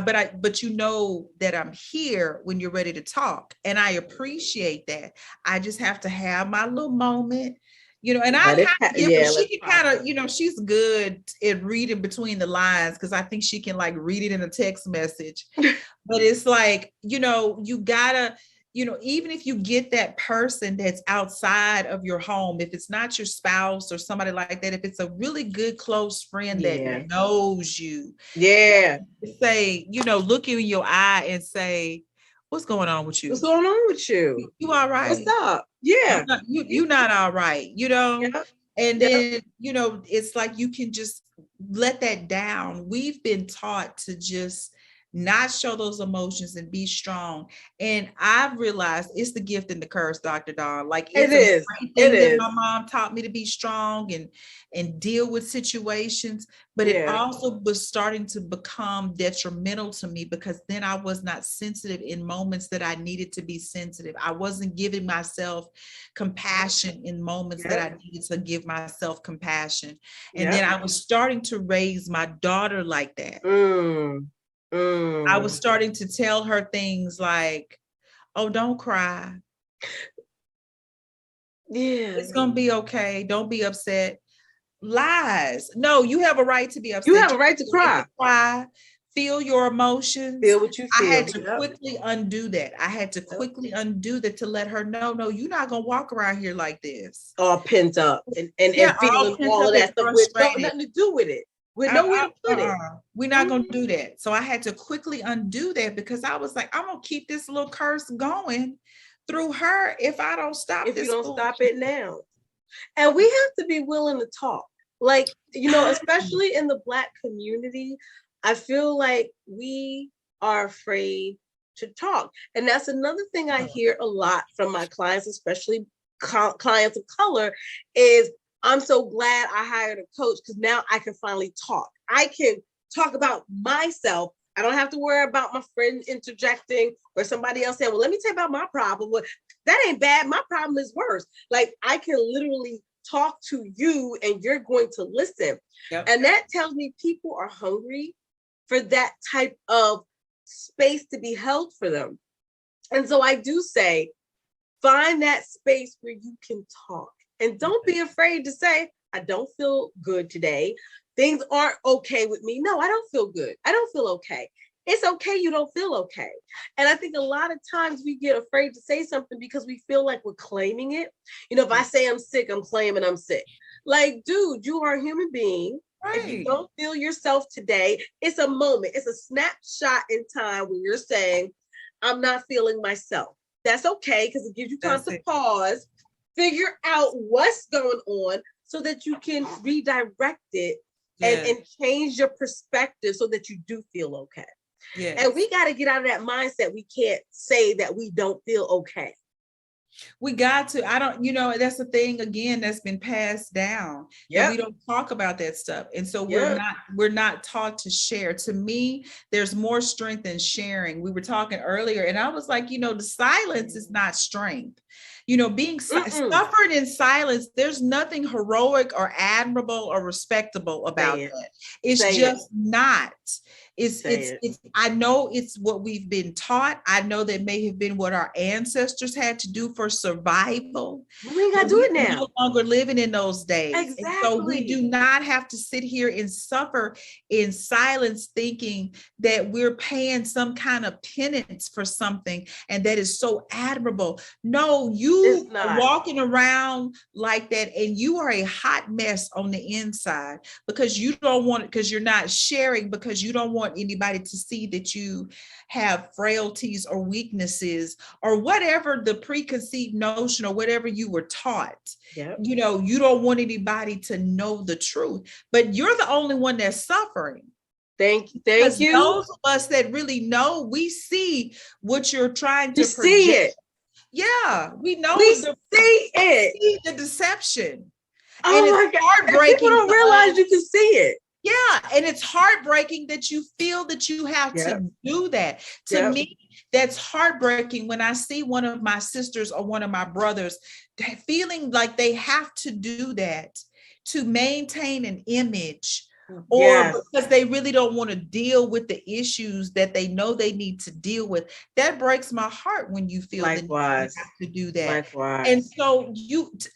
Speaker 2: but you know that I'm here when you're ready to talk. And I appreciate that. I just have to have my little moment. And I kind of give her, she can kind of, she's good at reading between the lines because I think she can like read it in a text message. But it's like, you gotta, even if you get that person that's outside of your home, if it's not your spouse or somebody like that, if it's a really good close friend that knows you, say, look in your eye and say, what's going on with you?
Speaker 1: What's going on with you?
Speaker 2: You all right?
Speaker 1: What's up? Yeah.
Speaker 2: You're not all right, And then, it's like you can just let that down. We've been taught to just not show those emotions and be strong. And I've realized it's the gift and the curse, Dr. Dawn. Like it's a great thing that my mom taught me to be strong and deal with situations, but it also was starting to become detrimental to me because then I was not sensitive in moments that I needed to be sensitive. I wasn't giving myself compassion in moments that I needed to give myself compassion. And then I was starting to raise my daughter like that. I was starting to tell her things like, oh, don't cry. It's going to be okay. Don't be upset. Lies. No, you have a right to be upset.
Speaker 1: You have a right to cry.
Speaker 2: Feel your emotions.
Speaker 1: Feel what you feel.
Speaker 2: I had to quickly undo that. I had to quickly undo that to let her know, no, you're not going to walk around here like this.
Speaker 1: All pent up and feeling all of that stuff with nothing to do with it. With nowhere to put it.
Speaker 2: We're not going to do that. So I had to quickly undo that because I was like, I'm going to keep this little curse going through her if I don't stop
Speaker 1: if you don't stop it now. And we have to be willing to talk. Like, especially in the Black community, I feel like we are afraid to talk. And that's another thing I hear a lot from my clients, especially clients of color, is I'm so glad I hired a coach because now I can finally talk. I can talk about myself. I don't have to worry about my friend interjecting or somebody else saying, well, let me tell you about my problem. Well, that ain't bad. My problem is worse. Like I can literally talk to you and you're going to listen. And that tells me people are hungry for that type of space to be held for them. And so I do say, find that space where you can talk. And don't be afraid to say, I don't feel good today. Things aren't okay with me. No, I don't feel good. I don't feel okay. It's okay. You don't feel okay. And I think a lot of times we get afraid to say something because we feel like we're claiming it. If I say I'm sick, I'm claiming I'm sick. Like, dude, you are a human being. Right. If you don't feel yourself today, it's a moment. It's a snapshot in time when you're saying, I'm not feeling myself. That's okay because it gives you time to pause, figure out what's going on so that you can redirect it and change your perspective so that you do feel okay. And we got to get out of that mindset. We can't say that we don't feel okay.
Speaker 2: We got to, that's the thing again, that's been passed down. Yeah. We don't talk about that stuff. And so we're not taught to share. To me, there's more strength in sharing. We were talking earlier and I was like, the silence is not strength. Being suffered in silence, there's nothing heroic or admirable or respectable about that. It's just not. It's I know it's what we've been taught. I know that may have been what our ancestors had to do for survival.
Speaker 1: We ain't gotta do it now.
Speaker 2: We're no longer living in those days.
Speaker 1: Exactly.
Speaker 2: And so we do not have to sit here and suffer in silence thinking that we're paying some kind of penance for something and that is so admirable. No, so you are walking around like that, and you are a hot mess on the inside because you don't want it, because you're not sharing, because you don't want anybody to see that you have frailties or weaknesses or whatever the preconceived notion or whatever you were taught.
Speaker 1: Yep.
Speaker 2: You know, you don't want anybody to know the truth, but you're the only one that's suffering.
Speaker 1: Thank you.
Speaker 2: Those of us that really know, we see what you're trying to project.
Speaker 1: See it.
Speaker 2: Yeah, we know.
Speaker 1: We see it.
Speaker 2: See the deception.
Speaker 1: Oh
Speaker 2: and
Speaker 1: my
Speaker 2: it's
Speaker 1: God.
Speaker 2: heartbreaking.
Speaker 1: People don't realize you can see it.
Speaker 2: Yeah, and it's heartbreaking that you feel that you have to do that. To me, that's heartbreaking when I see one of my sisters or one of my brothers feeling like they have to do that to maintain an image, or because they really don't want to deal with the issues that they know they need to deal with. That breaks my heart when you feel that you have to do that. And so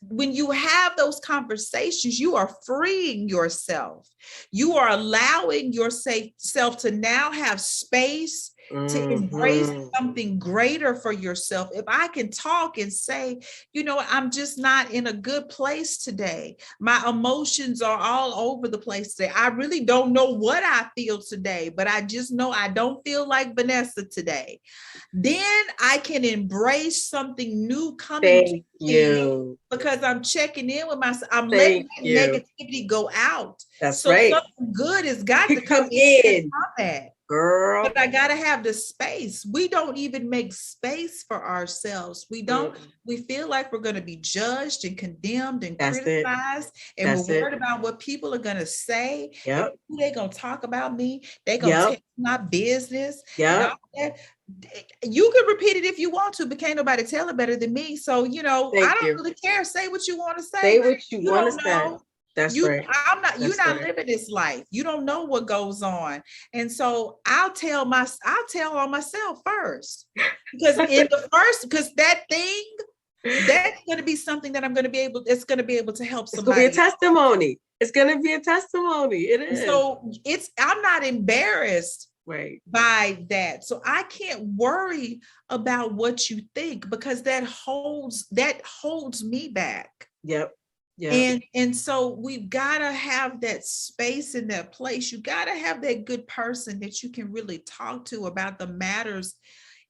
Speaker 2: when you have those conversations, you are freeing yourself. You are allowing yourself to now have space to embrace something greater for yourself. If I can talk and say, you know, I'm just not in a good place today. My emotions are all over the place today. I really don't know what I feel today, but I just know I don't feel like Vanessa today. Then I can embrace something new coming to me because I'm checking in with myself. I'm letting negativity go out.
Speaker 1: That's
Speaker 2: so something good has got to come in from that.
Speaker 1: Girl.
Speaker 2: But I got to have the space. We don't even make space for ourselves. We don't, we feel like we're going to be judged and condemned and criticized. And we're worried about what people are going to say. They're going to talk about me. They're going to take my business. And all that. You can repeat it if you want to, but can't nobody tell it better than me. So, you know, I don't really care. Say what you want to say.
Speaker 1: Say what you want to say. You're
Speaker 2: not living this life. You don't know what goes on. And so I'll tell on myself first, because that thing, that's going to be something that it's going to be able to help somebody.
Speaker 1: It's going to be a testimony. It's going to be a testimony. It is.
Speaker 2: So I'm not embarrassed by that. So I can't worry about what you think, because that holds me back.
Speaker 1: Yep. Yeah.
Speaker 2: And so we've got to have that space in that place. You got to have that good person that you can really talk to about the matters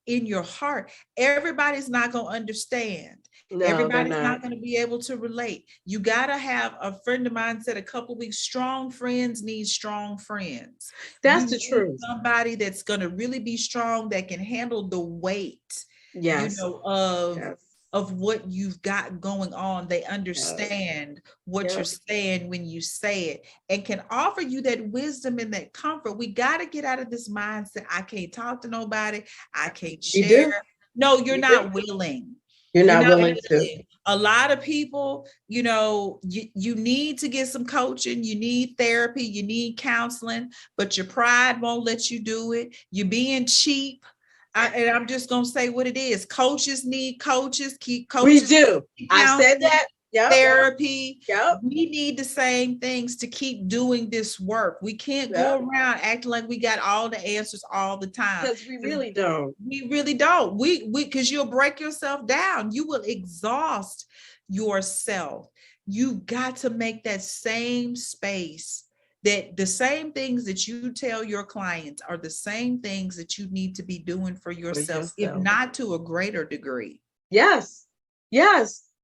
Speaker 2: in your heart. Everybody's not going to understand.
Speaker 1: No,
Speaker 2: everybody's not going to be able to relate. You got to have, a friend of mine said a couple of weeks, strong friends need strong friends.
Speaker 1: That's the truth.
Speaker 2: Somebody that's going to really be strong, that can handle the weight, of what you've got going on. They understand what you're saying when you say it, and can offer you that wisdom and that comfort. We got to get out of this mindset. I can't talk to nobody. I can't share. No, you're not willing.
Speaker 1: You're not willing to.
Speaker 2: A lot of people, you know, you need to get some coaching, you need therapy, you need counseling, but your pride won't let you do it. You're being cheap. And I'm just going to say what it is. Coaches need coaches. Keep coaches.
Speaker 1: We do. I said that.
Speaker 2: Therapy. We need the same things to keep doing this work. We can't go around acting like we got all the answers all the time.
Speaker 1: Because we really don't.
Speaker 2: We really don't. Because you'll break yourself down. You will exhaust yourself. You've got to make that same space. That the same things that you tell your clients are the same things that you need to be doing for yourself, if not to a greater degree.
Speaker 1: Yes.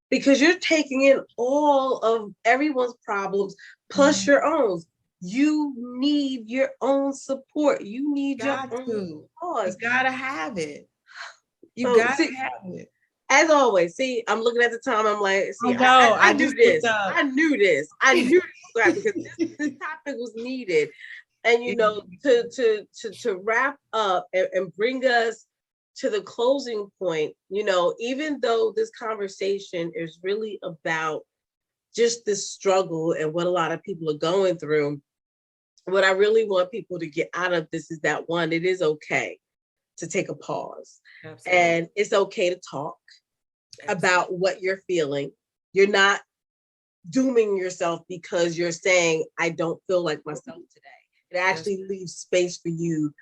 Speaker 1: Because you're taking in all of everyone's problems plus your own. You need your own support. You need your own cause.
Speaker 2: You gotta have it. You gotta have it.
Speaker 1: As always, see, I'm looking at the time. I'm like, see, I knew this. I knew this because this topic was needed. And you know, to wrap up and bring us to the closing point, you know, even though this conversation is really about just this struggle and what a lot of people are going through, what I really want people to get out of this is that, one, it is okay to take a pause. Absolutely. And it's okay to talk about what you're feeling. You're not dooming yourself because you're saying, I don't feel like myself today. It actually leaves space for you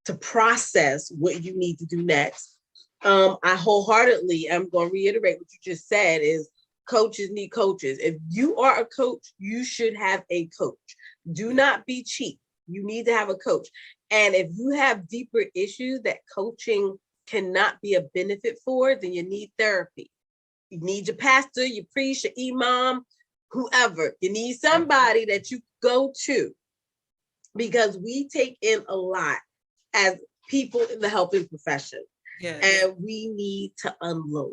Speaker 1: to process what you need to do next. I wholeheartedly am going to reiterate what you just said is coaches need coaches. If you are a coach, you should have a coach. Do not be cheap. You need to have a coach. And if you have deeper issues that coaching cannot be a benefit for, then you need therapy. You need your pastor, your priest, your imam, whoever. You need somebody that you go to, because we take in a lot as people in the helping profession. Yes. And we need to unload.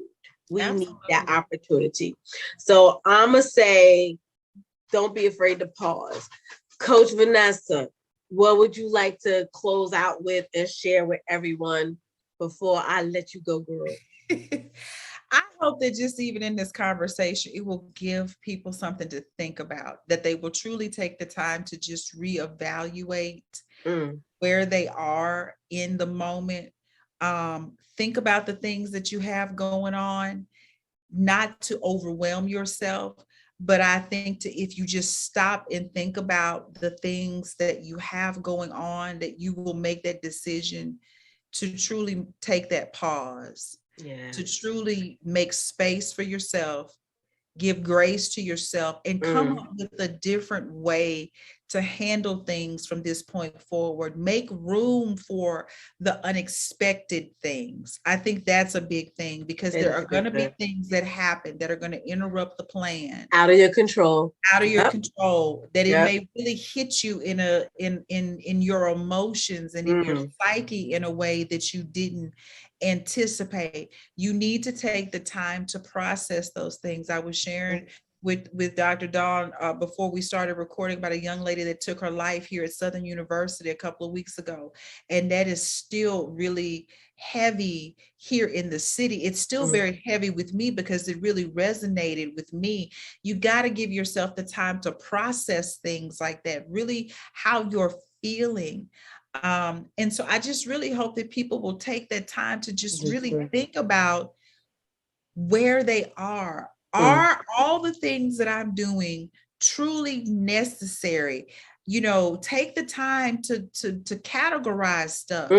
Speaker 1: We Absolutely. Need that opportunity. So I'm going to say, don't be afraid to pause. Coach Vanessa, what would you like to close out with and share with everyone before I let you go, girl?
Speaker 2: I hope that just even in this conversation, it will give people something to think about, that they will truly take the time to just reevaluate where they are in the moment. Think about the things that you have going on, not to overwhelm yourself, but I think if you just stop and think about the things that you have going on, that you will make that decision to truly take that pause. Yes. To truly make space for yourself, give grace to yourself, and come up with a different way to handle things from this point forward. Make room for the unexpected things. I think that's a big thing, because there are going to be things that happen that are going to interrupt the plan.
Speaker 1: Out of your control.
Speaker 2: Out of your control. That it may really hit you in your emotions and in your psyche in a way that you didn't anticipate. You need to take the time to process those things. I was sharing with Dr. Dawn before we started recording about a young lady that took her life here at Southern University a couple of weeks ago. And that is still really heavy here in the city. It's still very heavy with me because it really resonated with me. You got to give yourself the time to process things like that, really how you're feeling. And so I just really hope that people will take that time to just really think about where they are. Are all the things that I'm doing truly necessary? You know, take the time to categorize stuff.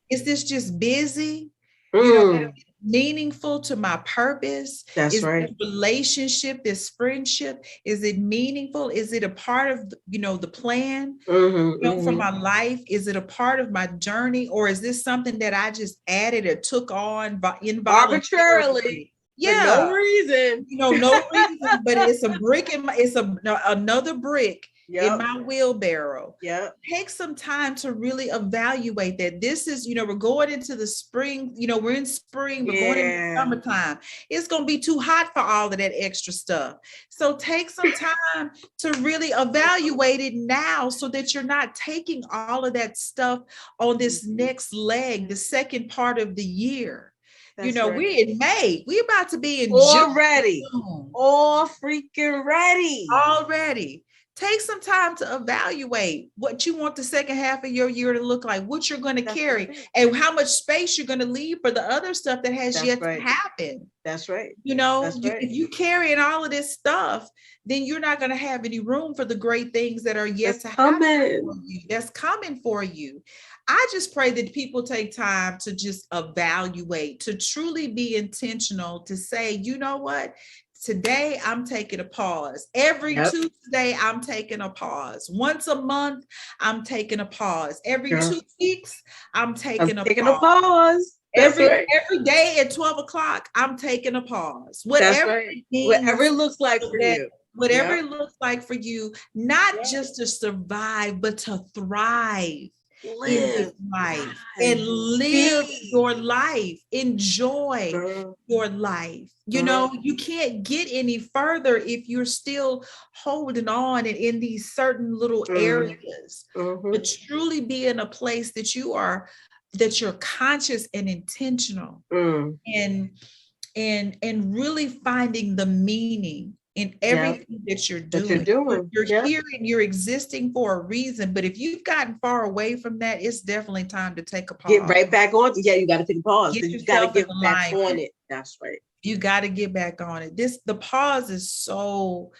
Speaker 2: Is this just busy? You know, meaningful to my purpose?
Speaker 1: That's right.
Speaker 2: This relationship, this friendship, is it meaningful? Is it a part of, the plan for my life? Is it a part of my journey? Or is this something that I just added or took on
Speaker 1: arbitrarily?
Speaker 2: Yeah,
Speaker 1: for no reason.
Speaker 2: No reason, but it's a brick another brick in my wheelbarrow.
Speaker 1: Yeah.
Speaker 2: Take some time to really evaluate that. This is, we're going into the spring, we're in spring, we're going into summertime. It's going to be too hot for all of that extra stuff. So take some time to really evaluate it now, so that you're not taking all of that stuff on this next leg, the second part of the year. That's we're in May. We're about to be in
Speaker 1: already. All freaking ready.
Speaker 2: Already. Take some time to evaluate what you want the second half of your year to look like, what you're going to carry, and how much space you're going to leave for the other stuff that has yet to happen.
Speaker 1: That's right.
Speaker 2: If you carrying all of this stuff, then you're not going to have any room for the great things that are yet to happen for you. That's coming for you. I just pray that people take time to just evaluate, to truly be intentional, to say, you know what? Today, I'm taking a pause. Every Tuesday, I'm taking a pause. Once a month, I'm taking a pause. Every 2 weeks, I'm taking a
Speaker 1: pause.
Speaker 2: Every day at 12 o'clock, I'm taking a pause.
Speaker 1: Whatever it looks like for you.
Speaker 2: Whatever it looks like for you, not just to survive, but to thrive. Live life and live your life. Enjoy your life. You can't get any further if you're still holding on in these certain little areas. But truly be in a place that you're conscious and intentional, and really finding the meaning in everything that you're doing. You're here and you're existing for a reason. But if you've gotten far away from that, it's definitely time to take a pause.
Speaker 1: Get right back on. You got to take a pause. You got to get back on it. That's right.
Speaker 2: You got to get back on it. The pause is so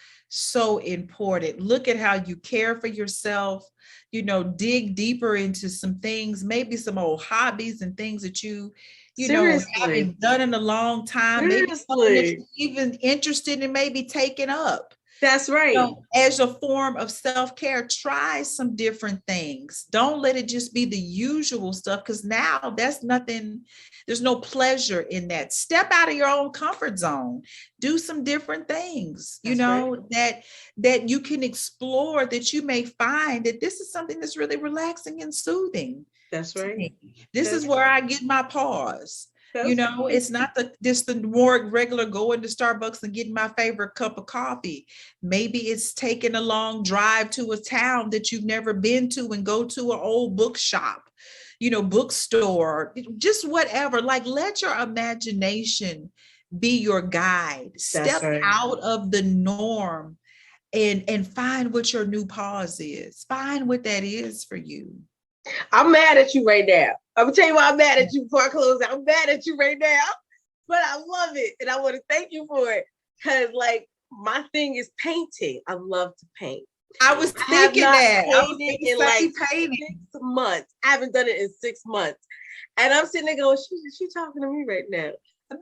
Speaker 2: important. Look at how you care for yourself, dig deeper into some things, maybe some old hobbies and things that you haven't done in a long time. Maybe something that you're even interested in, maybe taking up.
Speaker 1: That's right.
Speaker 2: As a form of self-care, try some different things. Don't let it just be the usual stuff, because now that's nothing. There's no pleasure in that. Step out of your own comfort zone. Do some different things, that you can explore, that you may find that this is something that's really relaxing and soothing.
Speaker 1: That's right.
Speaker 2: This is where I get my pause. It's not just the more regular going to Starbucks and getting my favorite cup of coffee. Maybe it's taking a long drive to a town that you've never been to and go to an old bookshop, bookstore, just whatever. Like, let your imagination be your guide. Step out of the norm and find what your new pause is. Find what that is for you.
Speaker 1: I'm mad at you right now. I'm gonna tell you why I'm mad at you before I close out. I'm mad at you right now, but I love it. And I want to thank you for it. Cause like my thing is painting. I love to paint.
Speaker 2: I was thinking that.
Speaker 1: I was in like 6 months. I haven't done it in 6 months. And I'm sitting there going, she talking to me right now. I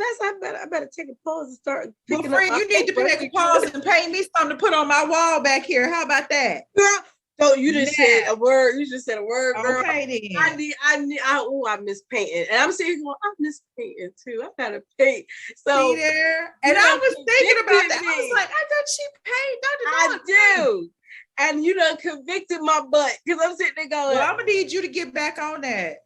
Speaker 1: better take a pause and start picking up.
Speaker 2: You need to take a pause and paint me something to put on my wall back here. How about that?
Speaker 1: Girl, so you just said a word. You just said a word, girl.
Speaker 2: Okay, then.
Speaker 1: I miss painting. And I'm sitting going, I miss painting too. I gotta paint. So
Speaker 2: see there. And I was thinking about that. I was like, I thought she paint.
Speaker 1: I do. And you done convicted my butt, because I'm sitting there going,
Speaker 2: well, I'm gonna need you to get back on that.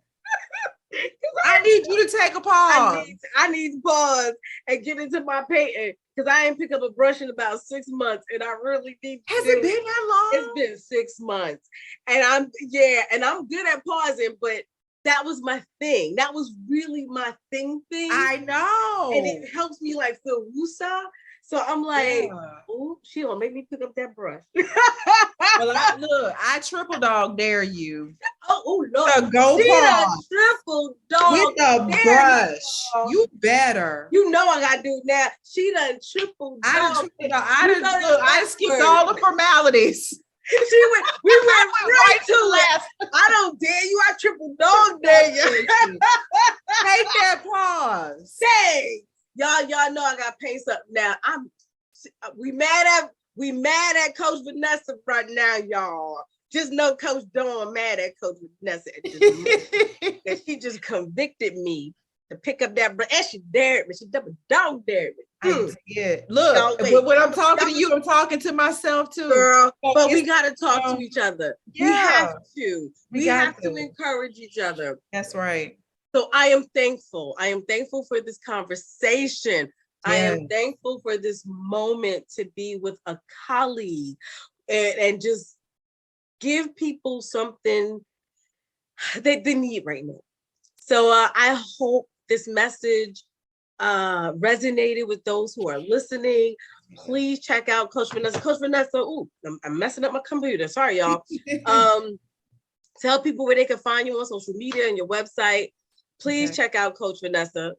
Speaker 2: I need you to take a pause.
Speaker 1: I need to pause and get into my painting, because I ain't pick up a brush in about 6 months, and I really need to.
Speaker 2: Has it been that long?
Speaker 1: It's been 6 months, and I'm good at pausing, but that was my thing. That was really my thing.
Speaker 2: I know,
Speaker 1: and it helps me like feel woosah. So I'm like, oh, she gonna make me pick up that brush.
Speaker 2: Well, I triple dog dare you.
Speaker 1: Oh no,
Speaker 2: go pause.
Speaker 1: Triple dog
Speaker 2: with a brush. You better.
Speaker 1: You know I gotta do it now. She done triple dog.
Speaker 2: I skipped all the formalities.
Speaker 1: We went right to left. I don't dare you. I triple dog dare you.
Speaker 2: Take that pause.
Speaker 1: Say. Y'all know I got to pay something now. We mad at Coach Vanessa right now, y'all. Just know Coach Dawn mad at Coach Vanessa at this moment. That she just convicted me to pick up that brush. And she dared me. She double dog dared me.
Speaker 2: Yeah. Look, when I'm talking to you, I'm talking to myself too.
Speaker 1: Girl, but we got to talk to each other.
Speaker 2: Yeah.
Speaker 1: We have to. We have to encourage each other.
Speaker 2: That's right.
Speaker 1: So I am thankful. I am thankful for this conversation. Yeah. I am thankful for this moment to be with a colleague and just give people something that they need right now. So I hope this message resonated with those who are listening. Please check out Coach Vanessa. Coach Vanessa, I'm messing up my computer. Sorry, y'all. Tell people where they can find you on social media and your website. Please check out Coach Vanessa.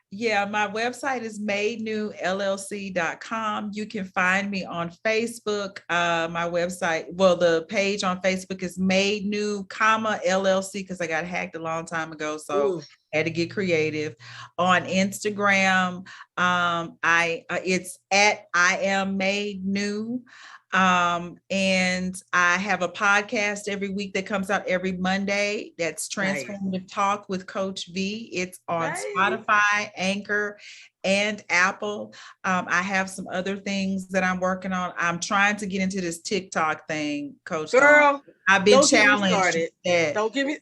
Speaker 2: Yeah, my website is madenewllc.com. You can find me on Facebook. My website, the page on Facebook is Made New, LLC, because I got hacked a long time ago. So I had to get creative. On Instagram, it's at I am Made New. And I have a podcast every week that comes out every Monday. That's Transformative Talk with Coach V. It's on Spotify, Anchor, and Apple. I have some other things that I'm working on. I'm trying to get into this TikTok thing, Coach.
Speaker 1: Girl,
Speaker 2: I've been challenged.
Speaker 1: Don't give me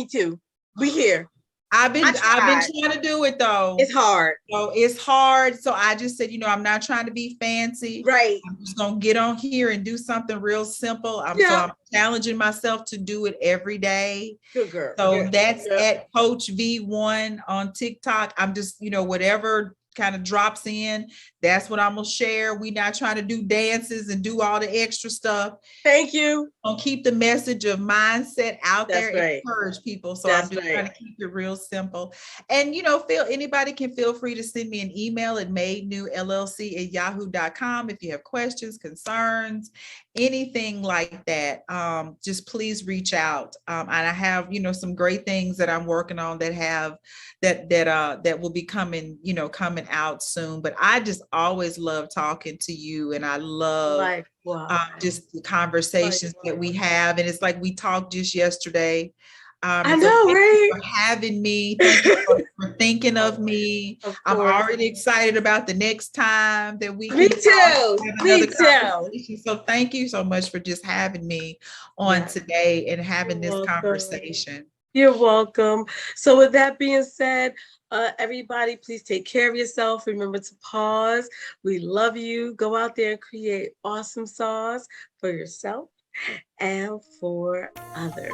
Speaker 1: too. We here.
Speaker 2: I've been trying to do it though.
Speaker 1: It's hard.
Speaker 2: So it's hard. So I just said, I'm not trying to be fancy.
Speaker 1: Right.
Speaker 2: I'm just gonna get on here and do something real simple. So I'm challenging myself to do it every day.
Speaker 1: Good girl.
Speaker 2: So that's at Coach V1 on TikTok. I'm just, whatever kind of drops in, that's what I'm gonna share. We're not trying to do dances and do all the extra stuff.
Speaker 1: Thank you.
Speaker 2: I'll keep the message of mindset out
Speaker 1: That's
Speaker 2: there,
Speaker 1: right.
Speaker 2: encourage people. So
Speaker 1: That's
Speaker 2: I'm just
Speaker 1: right.
Speaker 2: trying to keep it real simple. And anybody can feel free to send me an email at madenewllc@yahoo.com if you have questions, concerns, anything like that. Just please reach out. And I have some great things that I'm working on that will be coming out soon. But I just always love talking to you, and I love just the conversations that we have. And it's like we talked just yesterday.
Speaker 1: I know,
Speaker 2: thank
Speaker 1: right?
Speaker 2: you for having me. Thank you for thinking of me. I'm already excited about the next time that we
Speaker 1: Me
Speaker 2: can
Speaker 1: too.
Speaker 2: have
Speaker 1: Me
Speaker 2: another
Speaker 1: too.
Speaker 2: conversation. So thank you so much for just having me on today and having this conversation.
Speaker 1: You're welcome. So with that being said, everybody, please take care of yourself. Remember to pause. We love you. Go out there and create awesome sauce for yourself and for others.